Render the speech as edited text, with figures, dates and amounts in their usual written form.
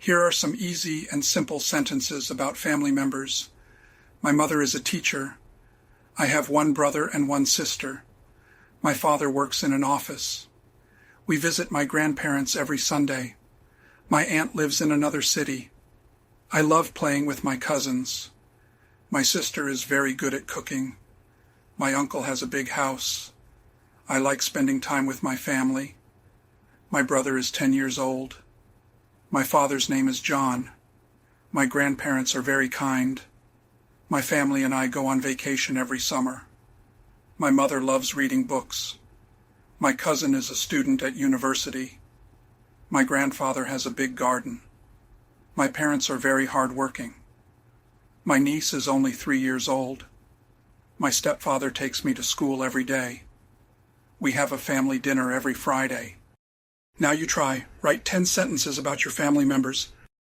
Here are some easy and simple sentences about family members. My mother is a teacher. I have one brother and one sister. My father works in an office. We visit my grandparents every Sunday. My aunt lives in another city. I love playing with my cousins. My sister is very good at cooking. My uncle has a big house. I like spending time with my family. My brother is 10 years old. My father's name is John. My grandparents are very kind. My family and I go on vacation every summer. My mother loves reading books. My cousin is a student at university. My grandfather has a big garden. My parents are very hardworking. My niece is only 3 years old. My stepfather takes me to school every day. We have a family dinner every Friday. Now you try. Write 10 sentences about your family members.